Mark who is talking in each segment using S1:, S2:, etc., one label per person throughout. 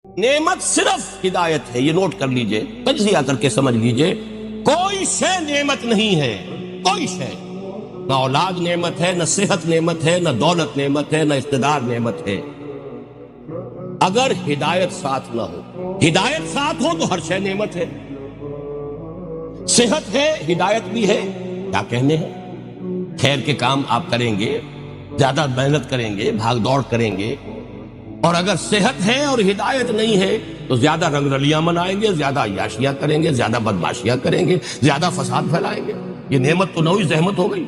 S1: نعمت صرف ہدایت ہے، یہ نوٹ کر لیجئے، تجزیہ کر کے سمجھ لیجئے۔ کوئی شے نعمت نہیں ہے، کوئی شے، نہ اولاد نعمت ہے، نہ صحت نعمت ہے، نہ دولت نعمت ہے، نہ اقتدار نعمت ہے، اگر ہدایت ساتھ نہ ہو۔ ہدایت ساتھ ہو تو ہر شے نعمت ہے۔ صحت ہے، ہدایت بھی ہے، کیا کہنے ہیں، خیر کے کام آپ کریں گے، زیادہ محنت کریں گے، بھاگ دوڑ کریں گے، اور اگر صحت ہے اور ہدایت نہیں ہے تو زیادہ رنگ رلیاں منائیں گے، زیادہ عیاشیاں کریں گے، زیادہ بدماشیاں کریں گے، زیادہ فساد پھیلائیں گے۔ یہ نعمت تو نوئی زحمت ہو گئی۔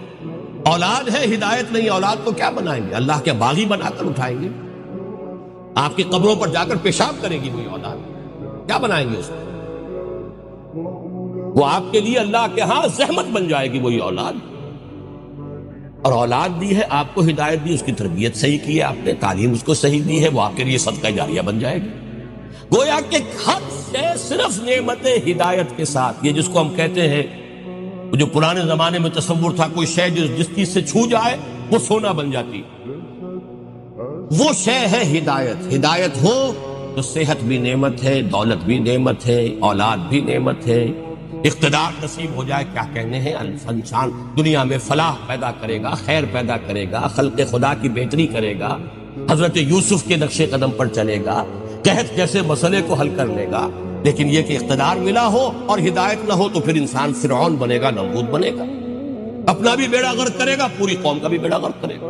S1: اولاد ہے، ہدایت نہیں، اولاد کو کیا بنائیں گے؟ اللہ کے باغی بنا کر اٹھائیں گے۔ آپ کی قبروں پر جا کر پیشاب کرے گی وہی اولاد، کیا بنائیں گے اس کو؟ وہ آپ کے لیے اللہ کے ہاں زحمت بن جائے گی وہی اولاد۔ اور اولاد دی ہے، آپ کو ہدایت دی، اس کی تربیت صحیح کی ہے آپ نے، تعلیم اس کو صحیح دی ہے، وہ آپ کے لیے صدقہ جاریہ بن جائے گی۔ گویا کہ ہر شے صرف نعمت ہدایت کے ساتھ، یہ جس کو ہم کہتے ہیں، جو پرانے زمانے میں تصور تھا، کوئی شے جس چیز سے چھو جائے وہ سونا بن جاتی، وہ شے ہے ہدایت۔ ہدایت ہو تو صحت بھی نعمت ہے، دولت بھی نعمت ہے، اولاد بھی نعمت ہے، اقتدار نصیب ہو جائے، کیا کہنے ہیں، انسان دنیا میں فلاح پیدا کرے گا، خیر پیدا کرے گا، خلق خدا کی بہتری کرے گا، حضرت یوسف کے نقش قدم پر چلے گا، قحط جیسے مسئلے کو حل کر لے گا۔ لیکن یہ کہ اقتدار ملا ہو اور ہدایت نہ ہو تو پھر انسان فرعون بنے گا، نمرود بنے گا، اپنا بھی بیڑا غرق کرے گا، پوری قوم کا بھی بیڑا غرق کرے گا۔